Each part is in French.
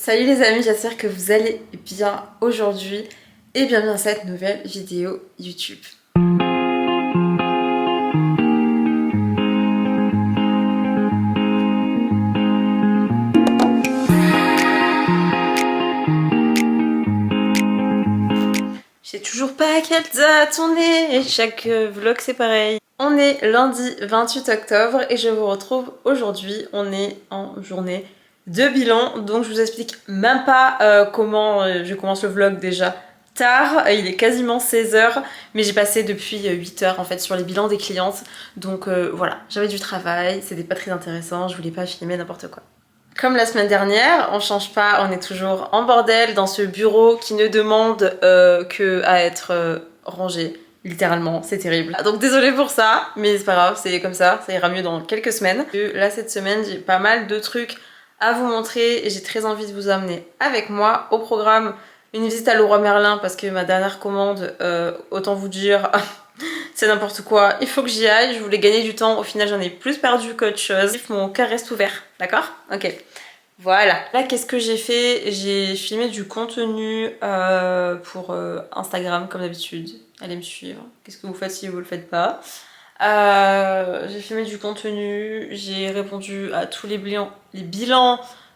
Salut les amis, j'espère que vous allez bien aujourd'hui et bienvenue dans cette nouvelle vidéo YouTube. Je sais toujours pas à quelle date on est et chaque vlog c'est pareil. On est lundi 28 octobre et je vous retrouve aujourd'hui. On est en journée de bilan, donc je vous explique même pas comment je commence le vlog déjà tard. Il est quasiment 16h, mais j'ai passé depuis 8h en fait sur les bilans des clientes. Donc voilà, j'avais du travail, c'était pas très intéressant, je voulais pas filmer n'importe quoi. Comme la semaine dernière, on change pas, on est toujours en bordel dans ce bureau qui ne demande que à être rangé. Littéralement, c'est terrible. Donc désolée pour ça, mais c'est pas grave, c'est comme ça ira mieux dans quelques semaines. Là cette semaine, j'ai pas mal de trucs à vous montrer et j'ai très envie de vous amener avec moi. Au programme, une visite à Leroy Merlin parce que ma dernière commande, autant vous dire, c'est n'importe quoi. Il faut que j'y aille, je voulais gagner du temps, au final j'en ai plus perdu qu'autre chose. Mon cœur reste ouvert, d'accord? Ok. Voilà. Là, qu'est-ce que j'ai fait? J'ai filmé du contenu pour Instagram, comme d'habitude. Allez me suivre. Qu'est-ce que vous faites si vous le faites pas? J'ai filmé du contenu, j'ai répondu à tous les bilans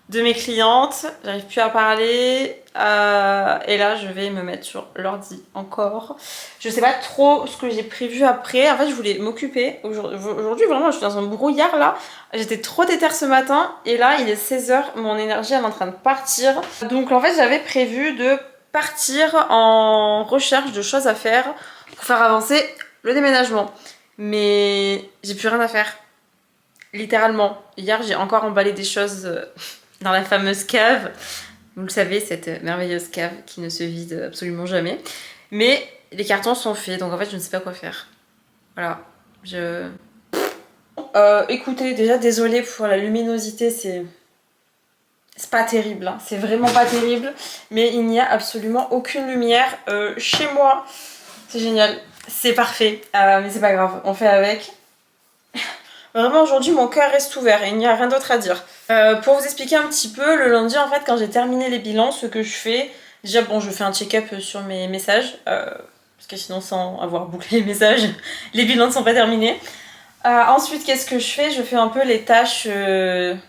de mes clientes. J'arrive plus à parler. Et là, je vais me mettre sur l'ordi encore. Je sais pas trop ce que j'ai prévu après. En fait, je voulais m'occuper. Aujourd'hui, vraiment, je suis dans un brouillard là. J'étais trop déter ce matin. Et là, il est 16h. Mon énergie, elle est en train de partir. Donc, en fait, j'avais prévu de partir en recherche de choses à faire pour faire avancer le déménagement. Mais j'ai plus rien à faire. Littéralement. Hier, j'ai encore emballé des choses dans la fameuse cave. Vous le savez, cette merveilleuse cave qui ne se vide absolument jamais. Mais les cartons sont faits, donc en fait, je ne sais pas quoi faire. Voilà. Écoutez, déjà, désolée pour la luminosité, c'est pas terrible. Hein. C'est vraiment pas terrible. Mais il n'y a absolument aucune lumière chez moi. C'est génial. C'est parfait. Mais c'est pas grave, on fait avec. Vraiment aujourd'hui mon cœur reste ouvert et il n'y a rien d'autre à dire. Pour vous expliquer un petit peu, le lundi en fait quand j'ai terminé les bilans, ce que je fais, déjà bon je fais un check-up sur mes messages, parce que sinon sans avoir bouclé les messages, les bilans ne sont pas terminés. Ensuite qu'est-ce que je fais? Je fais un peu les tâches CEO.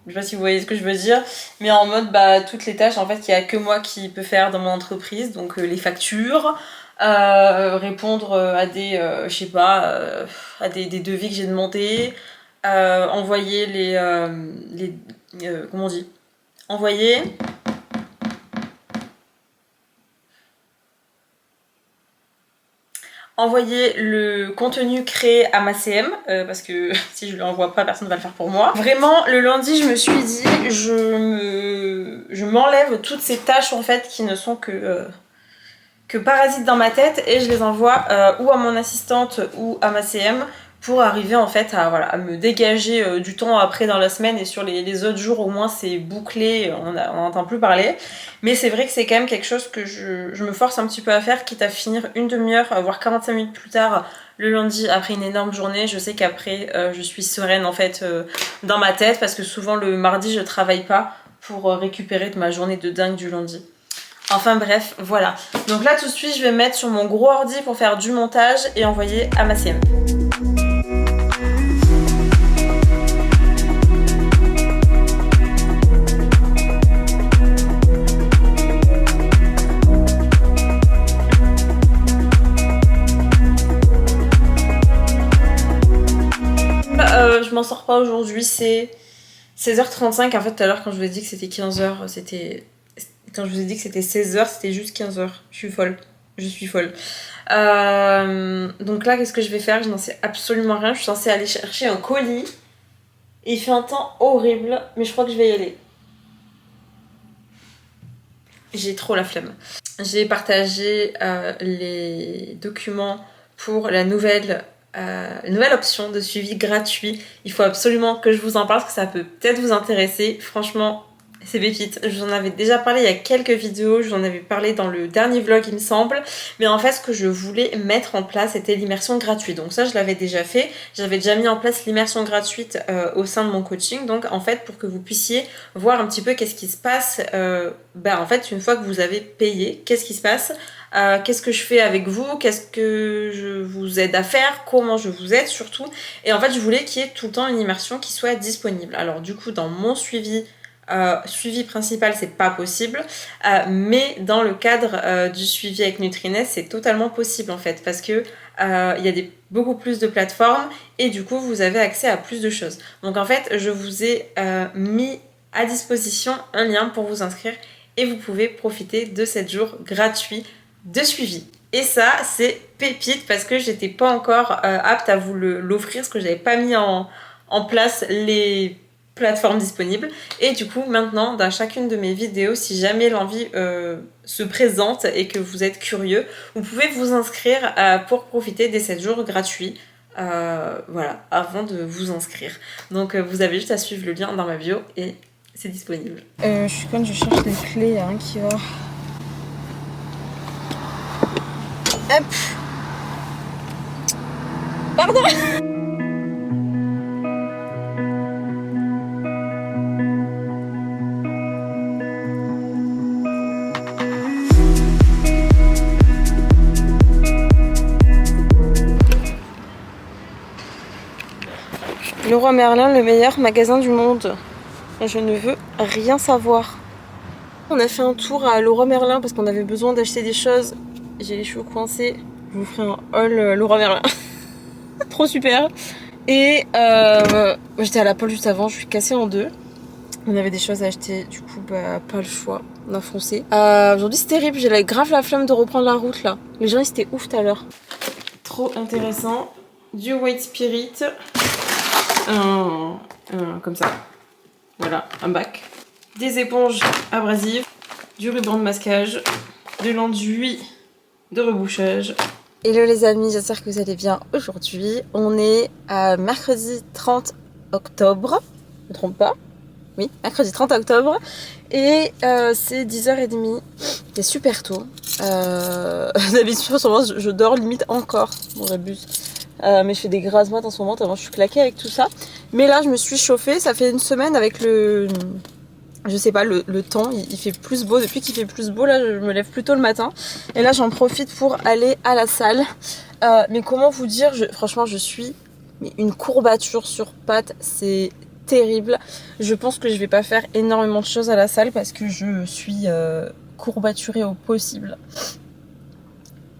Je sais pas si vous voyez ce que je veux dire, mais en mode toutes les tâches en fait qu'il n'y a que moi qui peux faire dans mon entreprise, donc les factures, répondre à des je sais pas à des devis que j'ai demandé, envoyer les comment on dit, envoyer le contenu créé à ma CM parce que si je lui envoie pas, personne ne va le faire pour moi. Vraiment, le lundi, je me suis dit, je m'enlève toutes ces tâches en fait qui ne sont que parasitent dans ma tête et je les envoie ou à mon assistante ou à ma CM pour arriver en fait à me dégager du temps après dans la semaine, et sur les autres jours au moins c'est bouclé, on n'entend plus parler. Mais c'est vrai que c'est quand même quelque chose que je me force un petit peu à faire, quitte à finir une demi-heure, voire 45 minutes plus tard le lundi après une énorme journée. Je sais qu'après je suis sereine en fait dans ma tête, parce que souvent le mardi je travaille pas pour récupérer de ma journée de dingue du lundi. Enfin bref, voilà. Donc là tout de suite je vais me mettre sur mon gros ordi pour faire du montage et envoyer à ma CM. Je m'en sors pas aujourd'hui, c'est 16h35. En fait tout à l'heure quand je vous ai dit que c'était 15h, quand je vous ai dit que c'était 16h, c'était juste 15h. Je suis folle. Donc là, qu'est-ce que je vais faire? Je n'en sais absolument rien. Je suis censée aller chercher un colis. Et il fait un temps horrible, mais je crois que je vais y aller. J'ai trop la flemme. J'ai partagé les documents pour la nouvelle option de suivi gratuit. Il faut absolument que je vous en parle parce que ça peut peut-être vous intéresser. Franchement, C'est pépite, je vous en avais déjà parlé il y a quelques vidéos, je vous en avais parlé dans le dernier vlog il me semble, mais en fait ce que je voulais mettre en place c'était l'immersion gratuite, donc ça je l'avais déjà fait, j'avais déjà mis en place l'immersion gratuite au sein de mon coaching, donc en fait pour que vous puissiez voir un petit peu qu'est-ce qui se passe, en fait une fois que vous avez payé, qu'est-ce qui se passe, qu'est-ce que je fais avec vous, qu'est-ce que je vous aide à faire, comment je vous aide surtout, et en fait je voulais qu'il y ait tout le temps une immersion qui soit disponible. Alors du coup dans mon suivi principal c'est pas possible, mais dans le cadre du suivi avec Nutriness c'est totalement possible en fait, parce que il y a beaucoup plus de plateformes et du coup vous avez accès à plus de choses. Donc en fait je vous ai mis à disposition un lien pour vous inscrire et vous pouvez profiter de 7 jours gratuits de suivi. Et ça c'est pépite parce que j'étais pas encore apte à vous l'offrir, parce que j'avais pas mis en place les plateformes disponibles, et du coup maintenant dans chacune de mes vidéos, si jamais l'envie se présente et que vous êtes curieux, vous pouvez vous inscrire pour profiter des 7 jours gratuits, voilà, avant de vous inscrire. Donc vous avez juste à suivre le lien dans ma bio et c'est disponible. Je suis conne, je cherche les clés hein, qui va. Hop. Pardon. Leroy Merlin, le meilleur magasin du monde. Je ne veux rien savoir. On a fait un tour à Leroy Merlin parce qu'on avait besoin d'acheter des choses. J'ai les cheveux coincés. Je vous ferai un haul Leroy Merlin. Trop super. Et j'étais à la Paul juste avant, je suis cassée en deux. On avait des choses à acheter, du coup pas le choix, on a foncé. Aujourd'hui c'est terrible, j'ai grave la flemme de reprendre la route là. Les gens ils étaient ouf tout à l'heure. Trop intéressant. Du White Spirit. Comme ça. Voilà, un bac. Des éponges abrasives. Du ruban de masquage. De l'enduit de rebouchage. Hello les amis, j'espère que vous allez bien aujourd'hui. On est à mercredi 30 octobre. Je me trompe pas? Oui, mercredi 30 octobre. Et c'est 10h30. C'est super tôt. D'habitude, je dors limite encore. Bon, j'abuse. Mais je fais des grasses mat en ce moment, tellement je suis claquée avec tout ça. Mais là, je me suis chauffée. Ça fait une semaine avec le... Je sais pas, le temps, il fait plus beau. Depuis qu'il fait plus beau, là, je me lève plus tôt le matin. Et là, j'en profite pour aller à la salle. Mais comment vous dire, franchement, je suis une courbature sur pattes. C'est terrible. Je pense que je vais pas faire énormément de choses à la salle parce que je suis courbaturée au possible.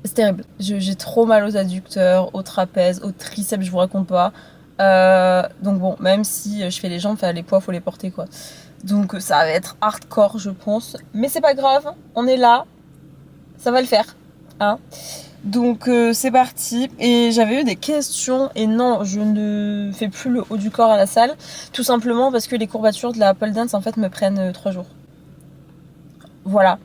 C'est terrible. J'ai trop mal aux adducteurs, aux trapèzes, aux triceps, je vous raconte pas. Donc bon, même si je fais les jambes, les poids, faut les porter quoi. Donc ça va être hardcore, je pense. Mais c'est pas grave, on est là. Ça va le faire. Hein. Donc c'est parti. Et j'avais eu des questions. Et non, je ne fais plus le haut du corps à la salle. Tout simplement parce que les courbatures de la pole dance en fait me prennent 3 jours. Voilà.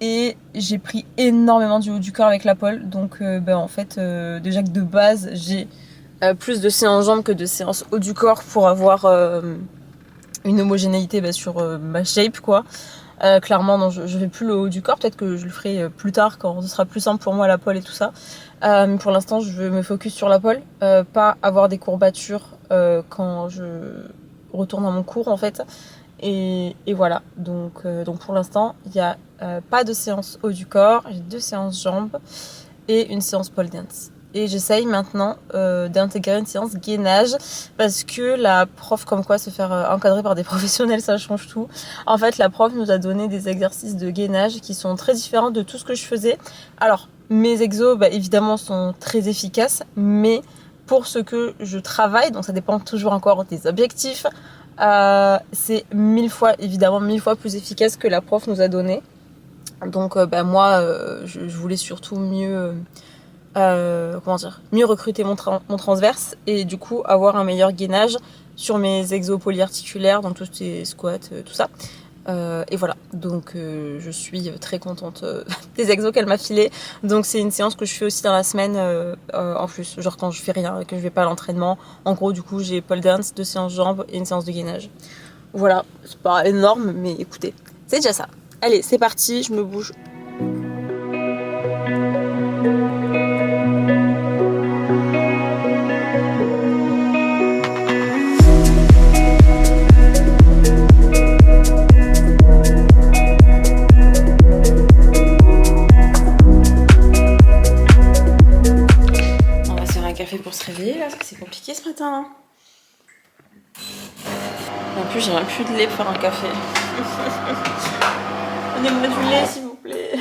Et j'ai pris énormément du haut du corps avec la pole. Donc en fait, déjà que de base, j'ai plus de séances jambes que de séances haut du corps pour avoir une homogénéité sur ma shape quoi. Clairement non, je fais plus le haut du corps, peut-être que je le ferai plus tard quand ce sera plus simple pour moi la pole et tout ça. Mais pour l'instant je veux me focus sur la pole, pas avoir des courbatures quand je retourne à mon cours en fait. Et voilà, donc pour l'instant il n'y a pas de séance haut du corps, j'ai 2 séances jambes et une séance pole dance. Et j'essaye maintenant d'intégrer une séance gainage parce que la prof, comme quoi se faire encadrer par des professionnels, ça change tout. En fait, la prof nous a donné des exercices de gainage qui sont très différents de tout ce que je faisais. Alors, mes exos, évidemment, sont très efficaces, mais pour ce que je travaille, donc ça dépend toujours encore des objectifs, c'est 1000 fois plus efficace que la prof nous a donné. Donc, moi, je voulais surtout mieux recruter mon transverse et du coup avoir un meilleur gainage sur mes exos polyarticulaires, donc tout ce qui est squats, tout ça. Et voilà, donc je suis très contente des exos qu'elle m'a filé. Donc c'est une séance que je fais aussi dans la semaine en plus, genre quand je fais rien et que je vais pas à l'entraînement. En gros, du coup, j'ai pole dance, 2 séances jambes et une séance de gainage. Voilà, c'est pas énorme, mais écoutez, c'est déjà ça. Allez, c'est parti, je me bouge. On va se faire un café pour se réveiller là, parce que c'est compliqué ce matin. En plus, j'ai même plus de lait pour faire un café. Donnez-moi du lait, s'il vous plaît.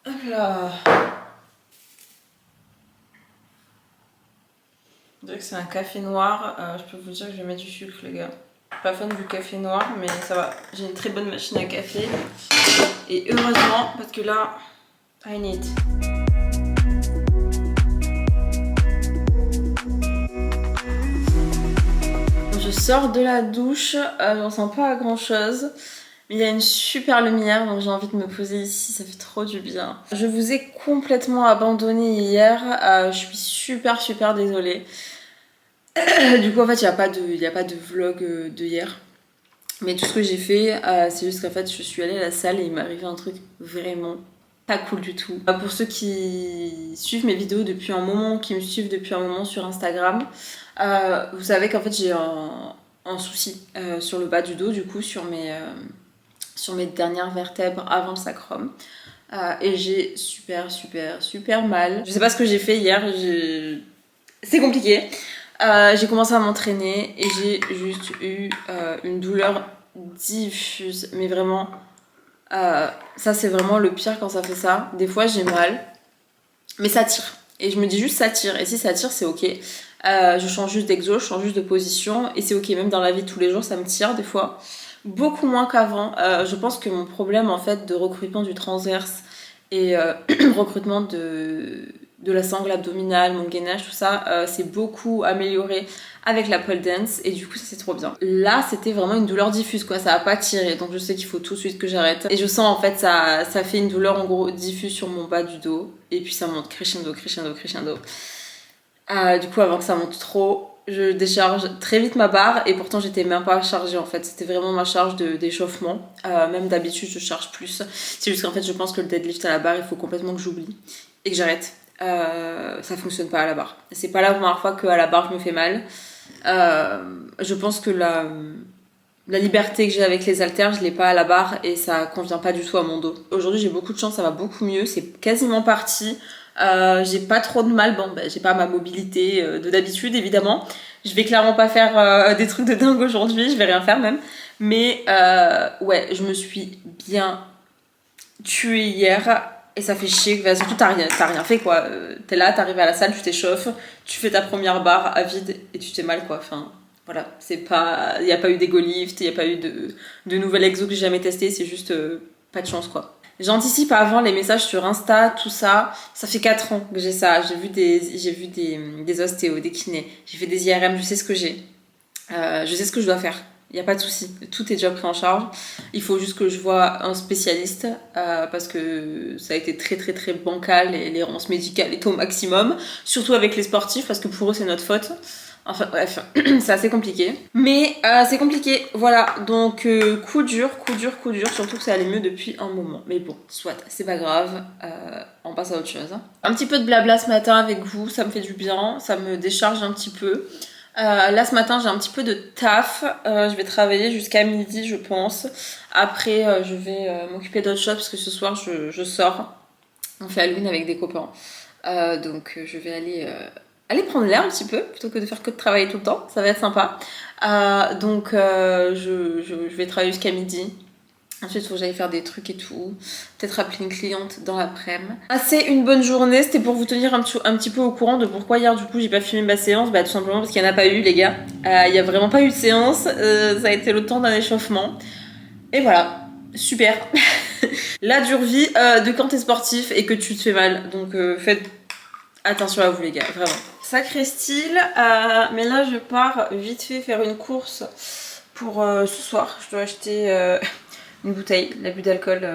Hop là. On dirait que c'est un café noir. Je peux vous dire que je vais mettre du sucre, les gars. Pas fan du café noir, mais ça va. J'ai une très bonne machine à café. Et heureusement, parce que là, I need. Je sors de la douche, j'en sens pas grand chose. Mais il y a une super lumière, donc j'ai envie de me poser ici, ça fait trop du bien. Je vous ai complètement abandonné hier, je suis super désolée. Du coup en fait il n'y a pas de vlog de hier. Mais tout ce que j'ai fait, c'est juste qu'en fait je suis allée à la salle et il m'est arrivé un truc vraiment pas cool du tout. Pour ceux qui suivent mes vidéos depuis un moment, qui me suivent depuis un moment sur Instagram, vous savez qu'en fait j'ai un souci sur le bas du dos, du coup sur mes dernières vertèbres avant le sacrum. Et j'ai super mal. Je sais pas ce que j'ai fait hier, c'est compliqué. J'ai commencé à m'entraîner et j'ai juste eu une douleur diffuse, mais vraiment, ça c'est vraiment le pire quand ça fait ça. Des fois j'ai mal, mais ça tire. Et je me dis juste ça tire, et si ça tire c'est ok. Je change juste d'exo, je change juste de position, et c'est ok, même dans la vie de tous les jours ça me tire des fois. Beaucoup moins qu'avant. Je pense que mon problème en fait de recrutement du transverse et recrutement de la sangle abdominale, mon gainage, tout ça, c'est beaucoup amélioré avec la pole dance et du coup ça c'est trop bien. Là c'était vraiment une douleur diffuse quoi, ça a pas tiré donc je sais qu'il faut tout de suite que j'arrête. Et je sens en fait ça fait une douleur en gros diffuse sur mon bas du dos et puis ça monte crescendo. Du coup avant que ça monte trop, je décharge très vite ma barre et pourtant j'étais même pas chargée en fait, c'était vraiment ma charge d'échauffement. Même d'habitude je charge plus, c'est juste qu'en fait je pense que le deadlift à la barre il faut complètement que j'oublie et que j'arrête. Ça fonctionne pas à la barre. C'est pas la première fois qu'à la barre je me fais mal. Je pense que la liberté que j'ai avec les haltères, je l'ai pas à la barre et ça convient pas du tout à mon dos. Aujourd'hui j'ai beaucoup de chance, ça va beaucoup mieux, c'est quasiment parti. J'ai pas trop de mal, bon j'ai pas ma mobilité de d'habitude évidemment. Je vais clairement pas faire des trucs de dingue aujourd'hui, je vais rien faire même. Mais ouais, je me suis bien tuée hier. Et ça fait chier, surtout t'as rien fait quoi. T'es là, t'arrives à la salle, tu t'échauffes, tu fais ta première barre à vide et tu t'es mal quoi. Enfin voilà, c'est pas, y a pas eu d'ego lift, y a pas eu de nouvel exo que j'ai jamais testé, c'est juste pas de chance quoi. J'anticipe avant les messages sur Insta, tout ça. Ça fait 4 ans que j'ai ça. J'ai vu des ostéos, des kinés. J'ai fait des IRM, je sais ce que j'ai. Je sais ce que je dois faire. Il n'y a pas de souci, tout est déjà pris en charge. Il faut juste que je vois un spécialiste parce que ça a été très bancal et l'errance médicale est au maximum. Surtout avec les sportifs parce que pour eux c'est notre faute. Enfin bref, c'est assez compliqué. Mais c'est compliqué, voilà. Donc coup dur, surtout que ça allait mieux depuis un moment. Mais bon, soit, c'est pas grave, on passe à autre chose. Un petit peu de blabla ce matin avec vous, ça me fait du bien, ça me décharge un petit peu. Là ce matin j'ai un petit peu de taf, je vais travailler jusqu'à midi je pense. Après je vais m'occuper d'autres choses parce que ce soir je sors. On fait Halloween avec des copains. Donc je vais aller prendre l'air un petit peu plutôt que de faire que de travailler tout le temps, ça va être sympa. Donc je vais travailler jusqu'à midi. Ensuite, il faut que j'aille faire des trucs et tout. Peut-être appeler une cliente dans l'après-midi. C'est une bonne journée. C'était pour vous tenir un petit peu au courant de pourquoi hier, du coup, j'ai pas filmé ma séance. Bah, tout simplement parce qu'il n'y en a pas eu, les gars. Il y a vraiment pas eu de séance. Ça a été le temps d'un échauffement. Et voilà. Super. La dure vie de quand t'es sportif et que tu te fais mal. Donc, faites attention à vous, les gars. Vraiment. Sacré style. Mais là, je pars vite fait faire une course pour ce soir. Je dois acheter... une bouteille, l'abus d'alcool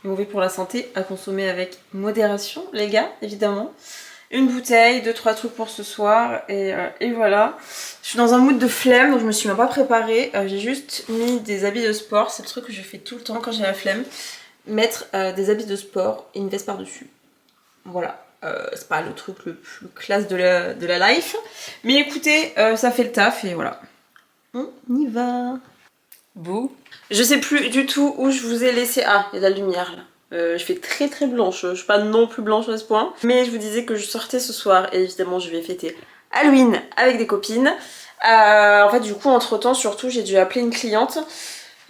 mauvais pour la santé, à consommer avec modération, les gars, évidemment. une bouteille, 2-3 trucs pour ce soir et voilà. Je suis dans un mood de flemme donc je me suis même pas préparée. J'ai juste mis des habits de sport, c'est le truc que je fais tout le temps quand j'ai la flemme. Mettre des habits de sport et une veste par-dessus. Voilà. C'est pas le truc le plus classe de la life. Mais écoutez, ça fait le taf et voilà. On y va. Bouh. Je sais plus du tout où je vous ai laissé. Ah, il y a de la lumière là. Je fais très très blanche, je suis pas non plus blanche à ce point. Mais je vous disais que je sortais ce soir et évidemment je vais fêter Halloween avec des copines. En fait du coup entre temps surtout j'ai dû appeler une cliente.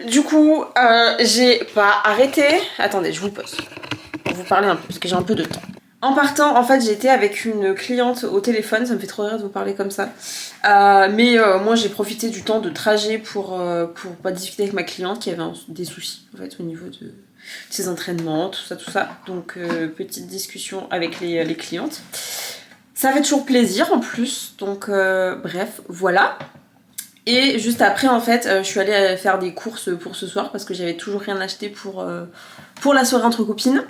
Du coup j'ai pas arrêté. Attendez je vous pose pour vous parler un peu parce que j'ai un peu de temps. En partant, en fait, j'étais avec une cliente au téléphone, ça me fait trop rire de vous parler comme ça. Mais moi, j'ai profité du temps de trajet pour pas discuter avec ma cliente qui avait des soucis, en fait, au niveau de ses entraînements, tout ça. Donc, petite discussion avec les clientes. Ça fait toujours plaisir en plus, donc bref, voilà. Et juste après, en fait, je suis allée faire des courses pour ce soir parce que j'avais toujours rien acheté pour la soirée entre copines.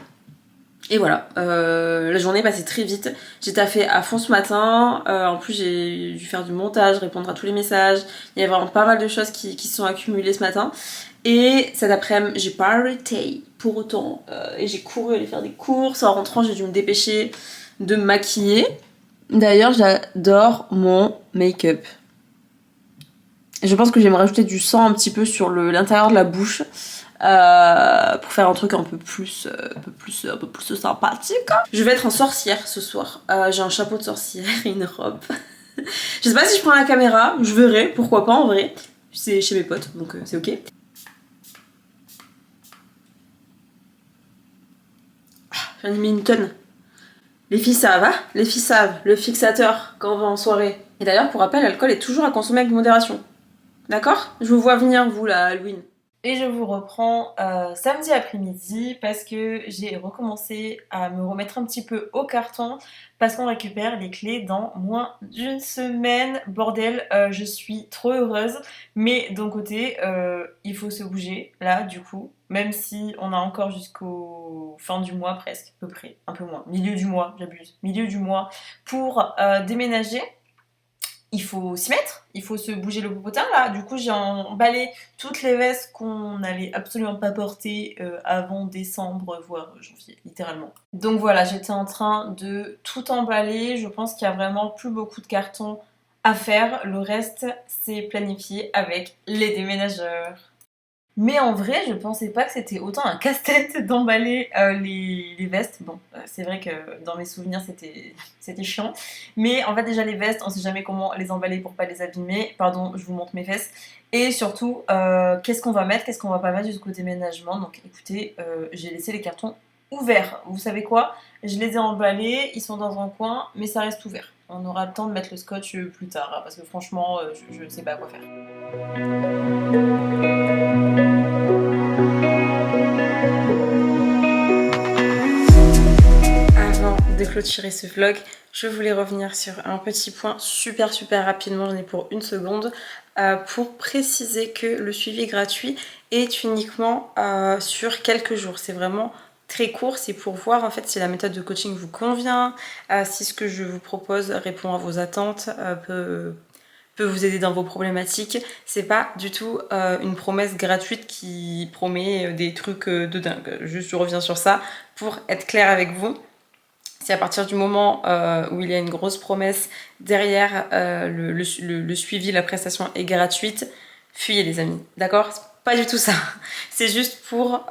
Et voilà, la journée est passée très vite. J'ai taffé à fond ce matin. En plus, j'ai dû faire du montage, répondre à tous les messages. Il y a vraiment pas mal de choses qui se sont accumulées ce matin. Et cet après-midi, j'ai pas arrêté pour autant. Et j'ai couru aller faire des courses. En rentrant, j'ai dû me dépêcher de me maquiller. D'ailleurs, j'adore mon make-up. Je pense que je vais me rajouter du sang un petit peu sur l'intérieur de la bouche. Pour faire un truc un peu plus sympathique. Je vais être en sorcière ce soir. J'ai un chapeau de sorcière et une robe. Je sais pas si je prends la caméra, je verrai, pourquoi pas en vrai. C'est chez mes potes, donc c'est ok. J'en ai mis une tonne. Les filles savent, hein. Les filles savent, le fixateur quand on va en soirée. Et d'ailleurs, pour rappel, l'alcool est toujours à consommer avec modération. D'accord? Je vous vois venir, vous, là, Halloween. Et je vous reprends samedi après-midi parce que j'ai recommencé à me remettre un petit peu au carton parce qu'on récupère les clés dans moins d'une semaine. Bordel, je suis trop heureuse. Mais d'un côté, il faut se bouger là du coup. Même si on a encore jusqu'au fin du mois presque, à peu près, un peu moins. Milieu du mois, j'abuse. Milieu du mois pour déménager. Il faut s'y mettre, il faut se bouger le popotin là. Du coup, j'ai emballé toutes les vestes qu'on n'allait absolument pas porter avant décembre, voire janvier, littéralement. Donc voilà, j'étais en train de tout emballer. Je pense qu'il y a vraiment plus beaucoup de cartons à faire. Le reste, c'est planifié avec les déménageurs. Mais en vrai, je pensais pas que c'était autant un casse-tête d'emballer les vestes. Bon, c'est vrai que dans mes souvenirs, c'était chiant. Mais en fait, déjà, les vestes, on sait jamais comment les emballer pour pas les abîmer. Pardon, je vous montre mes fesses. Et surtout, qu'est-ce qu'on va mettre, qu'est-ce qu'on va pas mettre jusqu'au déménagement. Donc écoutez, j'ai laissé les cartons ouverts. Vous savez quoi? Je les ai emballés, ils sont dans un coin, mais ça reste ouvert. On aura le temps de mettre le scotch plus tard, hein, parce que franchement, je ne sais pas quoi faire. Avant de clôturer ce vlog, je voulais revenir sur un petit point super rapidement, j'en ai pour une seconde, pour préciser que le suivi gratuit est uniquement sur quelques jours. C'est vraiment très court, c'est pour voir en fait si la méthode de coaching vous convient, si ce que je vous propose répond à vos attentes, peut vous aider dans vos problématiques. C'est pas du tout une promesse gratuite qui promet des trucs de dingue. Juste je reviens sur ça pour être claire avec vous. C'est à partir du moment où il y a une grosse promesse derrière le suivi, la prestation est gratuite, fuyez les amis, d'accord? Pas du tout ça. C'est juste pour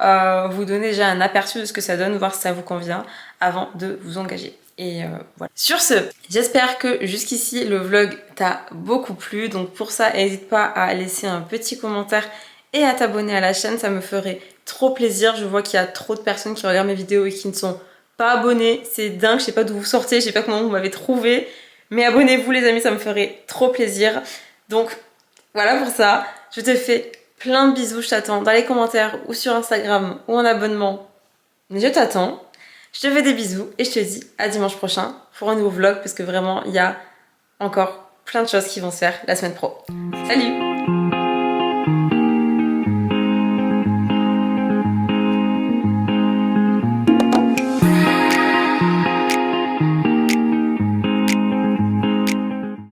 vous donner déjà un aperçu de ce que ça donne, voir si ça vous convient avant de vous engager. Et voilà. Sur ce, j'espère que jusqu'ici le vlog t'a beaucoup plu. Donc pour ça, n'hésite pas à laisser un petit commentaire et à t'abonner à la chaîne. Ça me ferait trop plaisir. Je vois qu'il y a trop de personnes qui regardent mes vidéos et qui ne sont pas abonnés, c'est dingue, je sais pas d'où vous sortez, je sais pas comment vous m'avez trouvé, mais abonnez-vous les amis, ça me ferait trop plaisir. Donc voilà pour ça, je te fais plein de bisous, je t'attends dans les commentaires ou sur Instagram ou en abonnement, mais je t'attends. Je te fais des bisous et je te dis à dimanche prochain pour un nouveau vlog parce que vraiment il y a encore plein de choses qui vont se faire la semaine pro. Salut!